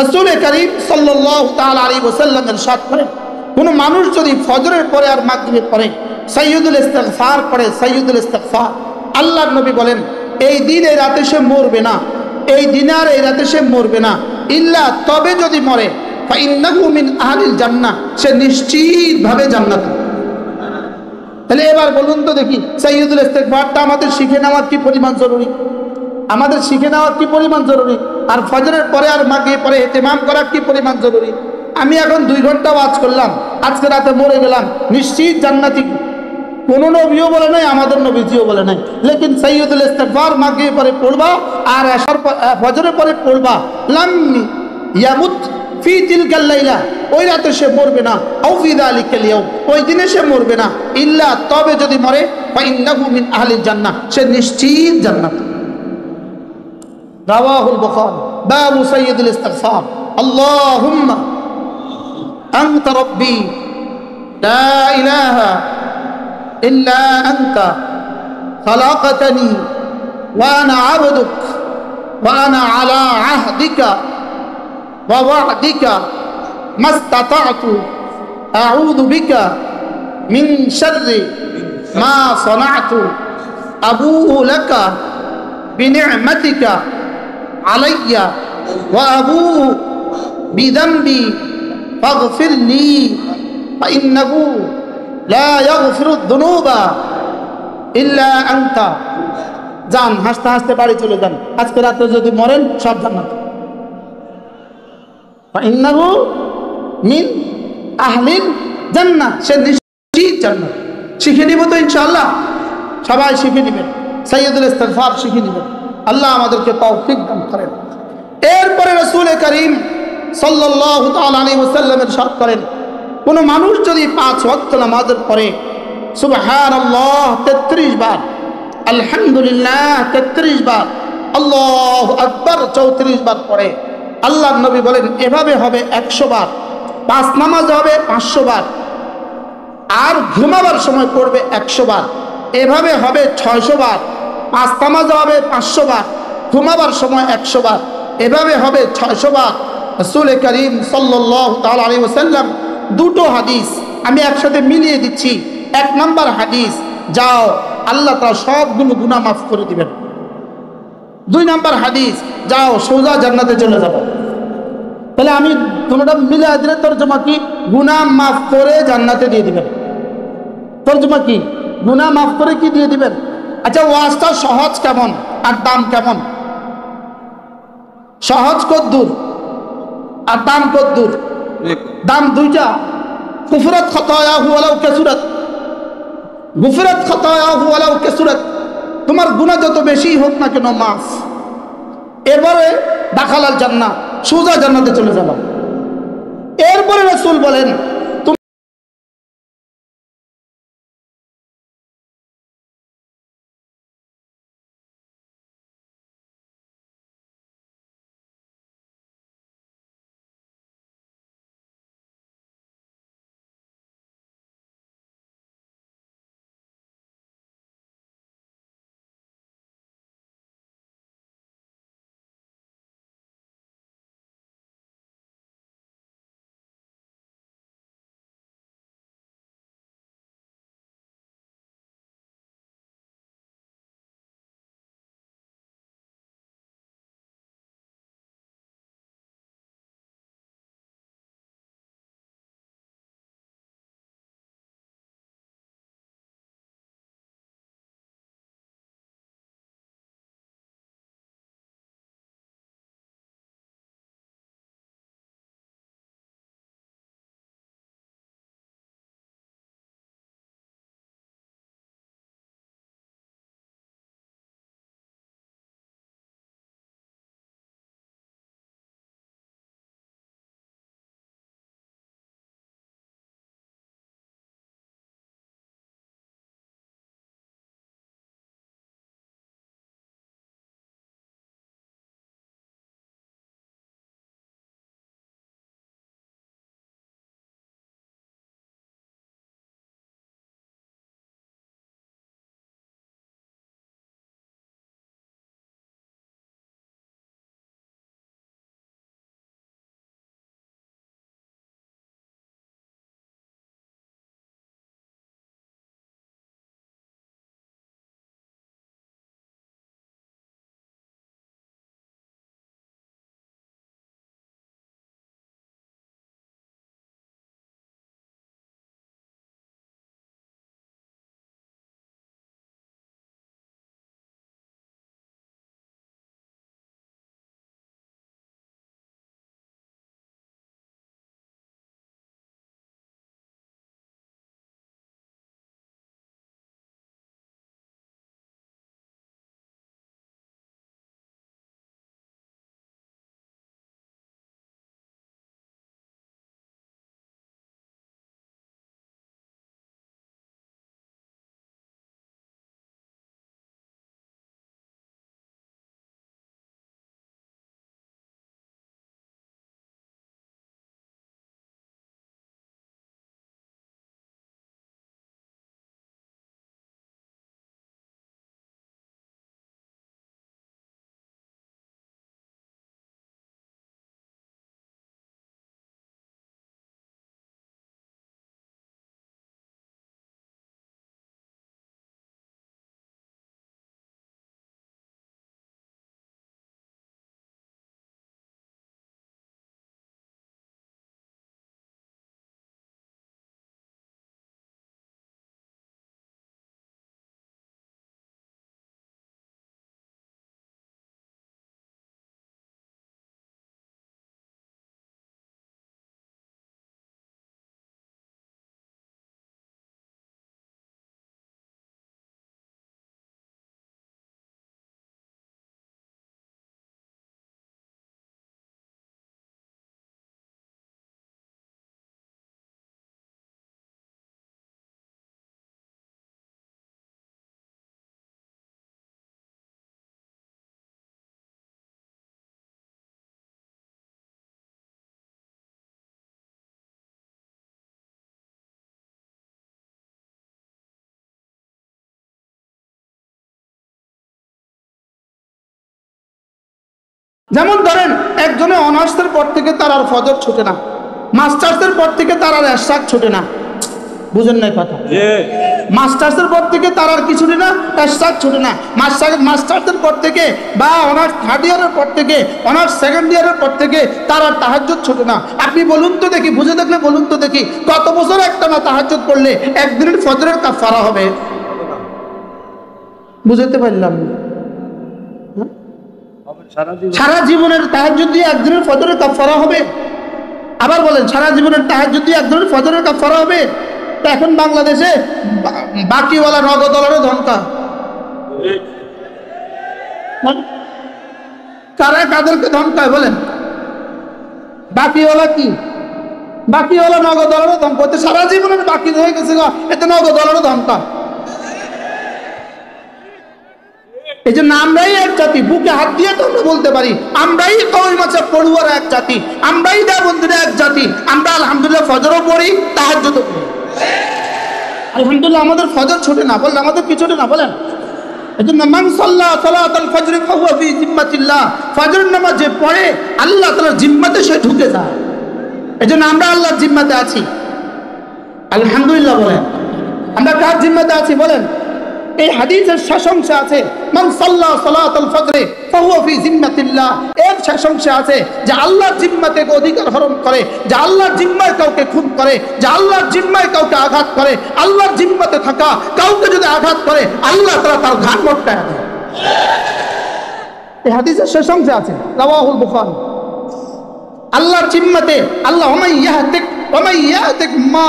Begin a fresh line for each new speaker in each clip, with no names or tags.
রাসূল করিম সাল্লাল্লাহু তাআলা আলাইহি ওয়াসাল্লাম ইরশাদ করেন, কোন মানুষ যদি ফজরের পরে আর মাগরিবের পরে সাইয়্যিদুল ইস্তিগফার পড়ে, সাইয়্যিদুল ইস্তিগফার, আল্লাহর নবী বলেন এই দিন এই রাতে সে মরবে না, এই দিনে আর এই রাতে সে মরবে না, ইল্লা তবে যদি মরে ফাইন্নাহু মিন আহলিল জান্নাহ, সে নিশ্চিতভাবে জান্নাত। তাহলে এবার বলুন তো দেখি, সাইয়্যিদুল ইস্তিগফারটা আমাদের শিখে নেওয়ার কি পরিমাণ জরুরি, আমাদের শিখে নেওয়ার কি পরিমাণ জরুরি, আর ফজরের পরে আর মাগরিবের পরে ইহতিমাম করা কি পরিমাণ জরুরি। আমি এখন 2 ঘন্টা ওয়াজ করলাম, আজকে রাতে মরে গেলাম, নিশ্চিত জান্নাতি। কোন নবীও বলে নাই, আমাদের নবীজিও বলে নাই, লেকিন সাইয়্যিদুল ইস্তিগফার মাগরিবের পরে পড়বা আর এশার ফজরের পরে পড়বা, লাম ইয়ামুত ফি তিলকাল লাইলা, ওই রাতে সে মরবে না, আও ফি যালিকাল ইয়াউম, ওই দিনে সে মরবে না, ইল্লা তবে যদি মরে ফাইন্নাহু মিন আহলিল জান্নাহ, সে নিশ্চিত জান্নাত। রাওয়াহুল বুখারী বাবু সাইয়্যিদুল ইস্তিগফার। আল্লাহুম্মা আনতা রাব্বি লা ইলাহা ইল্লা আনতা খালাকতানি ওয়া আনা আবদুক ওয়া আনা আলা আহদিকা ওয়া ওয়া'দিকা মাসতাতা'তু আউযু বিকা মিন শাররি মা সানা'তু আবুউ লাকা বিনি'মাতিকা আলাইয়া ওয়া আবুউ বিযামবি ফাগফির লি ফাইন্নাহু লা ইয়াগফিরুদ যুনুবা ইল্লা আনতা। যান, হাসতে হাসতে বাড়ি চলে যান, আজকে রাতে যদি মরেন সব জান্নাত। ফাইন্নাহু মিন আহলিল জান্নাহ, সে নিশ্চিত জান্নাত। শিখে নিব তো ইনশাআল্লাহ, সবাই শিখে নেবেন, সাইয়্যিদুল ইস্তিগফার শিখে নেবেন, আল্লাহ আমাদেরকে তৌফিক দান করেন। এরপরে রাসূল করিম সাল্লাল্লাহু তাআলা আলাইহি ওয়াসাল্লাম ইরশাদ করেন, কোন মানুষ যদি 5 ওয়াক্ত নামাজের পরে সুবহানাল্লাহ 33 বার, আলহামদুলিল্লাহ 33 বার, আল্লাহু আকবার 34 বার পড়ে, আল্লাহর নবী বলেন এভাবে হবে 100 বার, 5 নামাজ হবে 500 বার, আর ঘুমাবার সময় পড়বে 100 বার, এভাবে হবে 600 বার, 5 নামাজ হবে 500 বার, ঘুমাবার সময় 100 বার, এভাবে হবে 600 বার। রাসূল করিম সাল্লাল্লাহু তাআলা আলাইহি ওয়াসাল্লাম দুটো হাদিস আমি একসাথে মিলিয়ে দিচ্ছি। 1 নম্বর হাদিস, যাও আল্লাহ তাআলা সবগুলো গুনাহ মাফ করে দিবেন। 2 নম্বর হাদিস, যাও সোজা জান্নাতে চলে যাবে। তাহলে আমি তোমরা মিলিয়ে দিলে তরজমা কি? গুনাহ মাফ করে জান্নাতে দিয়ে দিবেন। তরজমা কি? গুনাহ মাফ করে কি দিয়ে দিবেন? আচ্ছা, ওয়াজটা সহজ কেমন আর দাম কেমন? সহজ কদ্দুর আর দাম কদ্দুর? দাম দুইটা। গুফরাত খাতায়াহু ওয়ালাউ কাসুরাত, গুফরাত খাতায়াহু ওয়ালাউ কাসুরাত, তোমার গুনাহ যত বেশি হোক না কেন মাফ। এরপরে দাখালাল জান্নাহ, সোজা জান্নাতে চলে যাবা। এরপরে রাসূল বলেন যেমন ধরেন একজনে অনার্সের পর থেকে তার আর ফজর ছুটে না, মাস্টার্সের পর থেকে তার আর এরশাদ ছুটে না। বুঝেন নাই কথা? মাস্টার্সের পর থেকে তার আর কি ছুটে না? এরশাদ ছুটে না। মাস্টার্সের পর থেকে বা অনার্স থার্ড ইয়ারের পর থেকে, অনার্স সেকেন্ড ইয়ারের পর থেকে তার আর তাহাজ্জুদ ছুটে না। আপনি বলুন তো দেখি, বুঝে দেখলে বলুন তো দেখি, কত বছর একটা না তাহাজ্জুদ পড়লে একদিনের ফজরের কাফারা হবে? বুঝতে পারলাম না। সারা জীবনের তাহাজ্জুদ দিয়ে একদিনের ফজরের কাফারা হবে? আবার বলেন, সারা জীবনের তাহাজ্জুদ দিয়ে একদিনের ফজরের কাফারা হবে? তো এখন বাংলাদেশে বাকিওয়ালা নগদলারও ধমকা। কারা কাদেরকে ধমকায় বলেন? বাকিওয়ালা কি? বাকিওয়ালা নগদলারও ধমকা। সারা জীবনের বাকি হয়ে গেছে, এতে নগদলারও ধমকা। এই জন্য আমরাই এক জাতি, বুকে হাত দিয়ে তো আমরা বলতে পারি আমরাই কওমি মাঝাব পড়ুয়ার এক জাতি, আমরাই দেওবন্দিরা এক জাতি। আমরা আলহামদুলিল্লাহ ফজরও পড়ি, তাহাজ্জুদও পড়ি। আলহামদুলিল্লাহ আমাদের ফজর ছোটে না, বলেন আমাদের কি ছোটে না? বলেন। এই জন্য মান সাল্লা সালাতাল ফজর ফাহুয়া ফি জিম্মাতিল্লাহ, ফজর নামাজ যে পড়ে আল্লাহ তাআলার জিম্মাতে সে ঢুকে যায়। এই জন্য আমরা আল্লাহর জিম্মাতে আছি, আলহামদুলিল্লাহ। বলেন আমরা কার জিম্মাতে আছি? বলেন। এই হাদিসের শেষাংশে আছে মান সাল্লা সালাতাল ফজর ফাহুয়া ফি জিম্মাতিল্লাহ, এর শেষাংশে আছে যে আল্লাহর জিম্মাতে অধিকার হরণ করে, যে আল্লাহর জিম্মায় কাউকে খুন করে, যে আল্লাহর জিম্মায় কাউকে আঘাত করে, আল্লাহর জিম্মাতে থাকা কাউকে যদি আঘাত করে আল্লাহ তাআলা তার ঘাড় মটকায় দেয়। এই হাদিসের শেষাংশে আছে, রাওয়াহুল বুখারী। আল্লাহর জিম্মাতে আল্লাহ ওমাই ইয়াতিক মা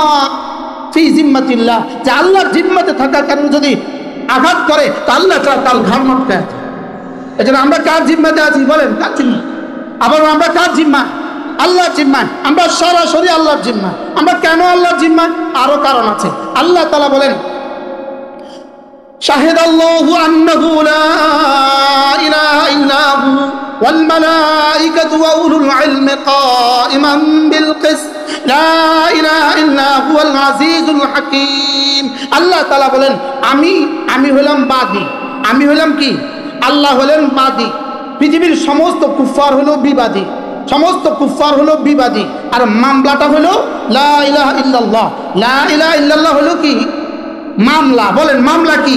ফি জিম্মাতিল্লাহ, যে আল্লাহর জিম্মাতে থাকা কারণে যদি আঘাত করে তা আল্লাহ তার ঘাড় মটকায়। এজন্য আমরা কার জিম্মাতে আছি? বলেন কার জিম্মা? আবার আমরা কার জিম্মা? আল্লাহর জিম্মায়। আমরা সরাসরি আল্লাহর জিম্মায়। আমরা কেন আল্লাহর জিম্মায়? আরো কারণ আছে। আল্লাহ তাআলা বলেন শাহিদাল্লাহু আন্নাহু লা ইলাহা ইল্লা হু ওয়াল মালাইকাতু ওয়া উলুল ইলমি কাইমান বিল কিসত লা ইলাহা ইল্লা হুয়াল আজিজুল হাকীম। আল্লাহ তাআলা বলেন আমি হলাম বাদী। আমি হলাম কি? আল্লাহ হলেন বাদী। পৃথিবীর সমস্ত কুফফার হলো বিবাদী, সমস্ত কুফফার হলো বিবাদী। আর মামলাটা হলো লা ইলাহা ইল্লাল্লাহ। লা ইলাহা ইল্লাল্লাহ হলো কি? মামলা। বলেন মামলা কি?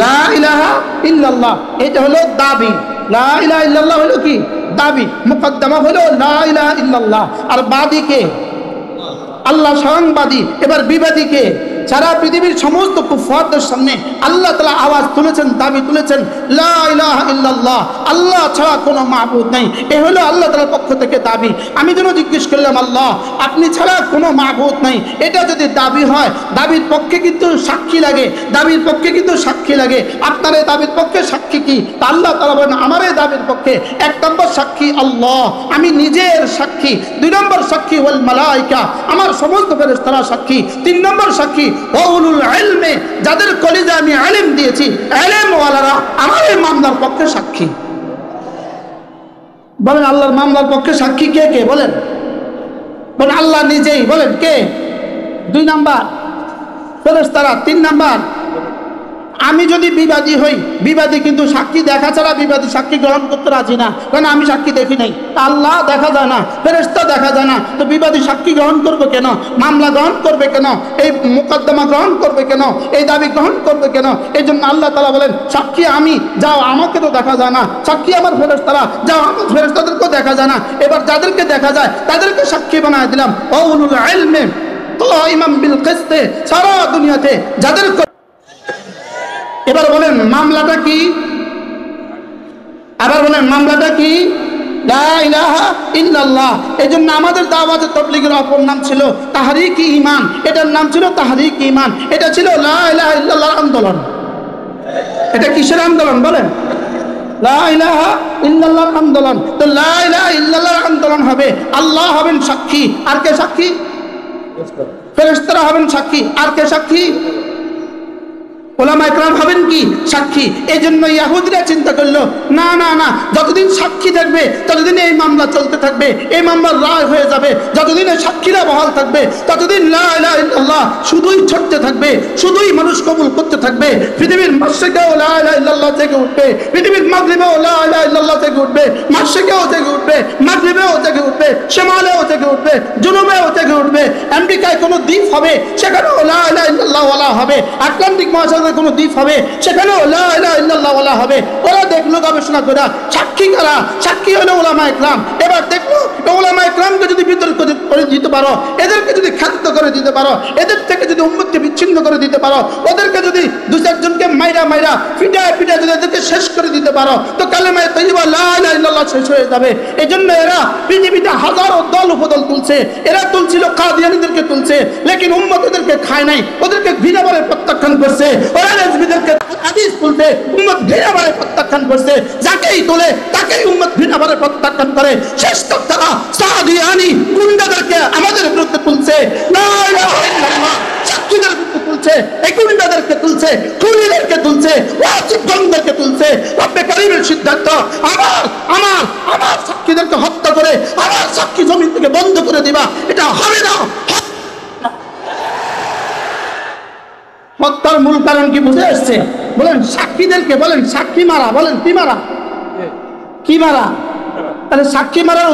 লা ইলাহা ইল্লাল্লাহ, এটা হলো দাবি। লা ইলাহা ইল্লাল্লাহ হলো কি? দাবি। মুকদ্দমা হলো লা ইলাহা ইল্লাল্লাহ। আর বাদী কে? আল্লাহ স্বয়ং বাদী। এবার বিবাদী কে? সারা পৃথিবীর সমস্ত কুফফারদের সামনে আল্লাহ তাআলা আওয়াজ তুলেছেন, দাবি তুলেছেন লা ইলাহা ইল্লাল্লাহ, আল্লাহ ছাড়া কোনো মাবুদ নেই। এ হলো আল্লাহ তাআলার পক্ষ থেকে দাবি। আমি যেন জিজ্ঞেস করলাম আল্লাহ আপনি ছাড়া কোনো মাবুদ নেই, এটা যদি দাবি হয় দাবির পক্ষে কিন্তু সাক্ষী লাগে, দাবির পক্ষে কিন্তু সাক্ষী লাগে। আপনার এই দাবির পক্ষে সাক্ষী কি? তা আল্লাহ তাআলা বলেন আমার এই দাবির পক্ষে এক নম্বর সাক্ষী আল্লাহ, আমি নিজের সাক্ষী। দুই নম্বর সাক্ষী ওয়াল মালাইকা, আমার সমস্ত ফেরেশতারা সাক্ষী। তিন নম্বর সাক্ষী ওয়াউলুল ইলমি, যাদের কলিজা আমি ইলম দিয়েছি, ইলম ওয়ালারা আমার এই মামলার পক্ষে সাক্ষী। বলেন আল্লাহর মামলার পক্ষে সাক্ষী কে কে? বলেন বলেন আল্লাহ নিজেই। বলেন কে? দুই নাম্বার ফেরেশতারা। তিন নাম্বার আমি যদি বিবাদী হই, বিবাদী কিন্তু সাক্ষী দেখা ছাড়া বিবাদী সাক্ষী গ্রহণ করতে রাজি না, কারণ আমি সাক্ষী দেখি নাই। আল্লাহ দেখা যায় না, ফেরেশতা দেখা যায় না, তো বিবাদী সাক্ষী গ্রহণ করবে কেন? মামলা গ্রহণ করবে কেন? এই মুকদ্দমা গ্রহণ করবে কেন? এই দাবি গ্রহণ করবে কেন? এই জন্য আল্লাহ তাআলা বলেন সাক্ষী আমি, যাও আমাকে তো দেখা যায় না, সাক্ষী আমার ফেরেশতারা, যাও আমার ফেরেশতাদেরকেও দেখা যায় না। এবার যাদেরকে দেখা যায় তাদেরকে সাক্ষী বানায় দিলাম ওয়াউলুল ইলমি কাইমান বিল কিসত, সারা দুনিয়াতে যাদের। এবার বলেন মামলাটা কি? আবার বলেন মামলাটা কি? লা ইলাহা ইল্লাল্লাহ। এই জন্য আমাদের দাওয়াতে তাবলীগের অপর নাম ছিল তাহরিক ঈমান, এটার নাম ছিল তাহরিক ঈমান। এটা ছিল লা ইলাহা ইল্লাল্লাহর আন্দোলন। এটা কিসের আন্দোলন? বলেন লা ইলাহা ইল্লাল্লাহর আন্দোলন। তো লা ইলাহা ইল্লাল্লাহর আন্দোলন হবে, আল্লাহ হবেন সাক্ষী। আর কে সাক্ষী? ফেরেশতারা হবেন সাক্ষী। আর কে সাক্ষী? ওলামা একরাম হবেন কি সাক্ষী। এই জন্য ইহুদিরা চিন্তা করলো না না না, যতদিন সাক্ষী থাকবে ততদিন এই মামলা চলতে থাকবে, এই মামলার রায় হয়ে যাবে। যতদিন এই সাক্ষীরা বহাল থাকবে ততদিন লা ইলাহা ইল্লাল্লাহ শুধুই ছড়তে থাকবে, শুধুই মানুষ কবুল করতে থাকবে। পৃথিবীর মাশরিকেও লা ইলাহা ইল্লাল্লাহ জেগে উঠবে, পৃথিবীর মাগরিবেও লা ইলাহা ইল্লাল্লাহ জেগে উঠবে, মাশরিকেও জেগে উঠবে, মাগরিবেও জেগে উঠবে, শিমালেও জেগে উঠবে, জুনুবেও জেগে উঠবে। আমেরিকায় কোনো দ্বীপ হবে, সেখানেও লা ইলাহা ইল্লাল্লাহ ওয়ালা হবে। আটলান্টিক মহাসাগরে কোনো দ্বীপ হবে, সেখানেও লা ইলাহা ইল্লাল্লাহ ওয়ালা হবে। ওরা দেখলো গবেষণা করে সাক্ষী কারা, সাক্ষী হলো ওলামা একরাম। এবার দেখলো ওলামা একরামকে যদি বিতর্ক করে দিতে পারো, এদেরকে যদি খাদ্য করে দিতে পারো, এদের থেকে যদি উম্মতকে বিচ্ছিন্ন করে দিতে পারো, ওদেরকে যদি দু চারজনকে মাইরা মাইরা পিটায় পিটায় যদি এদেরকে শেষ করে দিতে পারো, তো কালেমায়ে তাইয়্যিবা লা ইলাহা ইল্লাল্লাহ শেষ হয়ে যাবে। এই জন্য এরা পৃথিবীতে হাজারো দল উপদল তুলছে, এরা তুলছিল কাদিয়ানীদেরকে তুলছে, লেকিন উম্মত ওদেরকে খায় নাই, ওদেরকে ঘৃণা করে প্রত্যাখ্যান করছে। ওরা রেজবিদেরকে হাদিস তুলতে উম্মত ঘৃণা করে প্রত্যাখ্যান করছে, যাকেই তোলে তাকেই উম্মত ঘৃণা করে প্রত্যাখ্যান করে। শেষ তক তারা কাদিয়ানী গুন্ডাদেরকে আমাদের বিরুদ্ধে তুলছে, লা ইলাহা ইল্লাল্লাহ সাক্ষীদের বিরুদ্ধে তুলছে, এই গুন্ডাদেরকে তুলছে, খুনিদেরকে তুলছে, ওয়াসিবগণদেরকে তুলছে। রব্বে কারীমের সিদ্ধান্ত আমার আমার আমার সাক্ষীদেরকে হত্যা করে আমার সাক্ষী জমি থেকে বন্ধ করে দিবা, এটা হবে না। হত্যার মূল কারণ কি বুঝে আসছে? বলেন সাক্ষীদেরকে, বলেন সাক্ষী মারা, বলেন কি মারা, কি মারা? তাহলে সাক্ষী মারার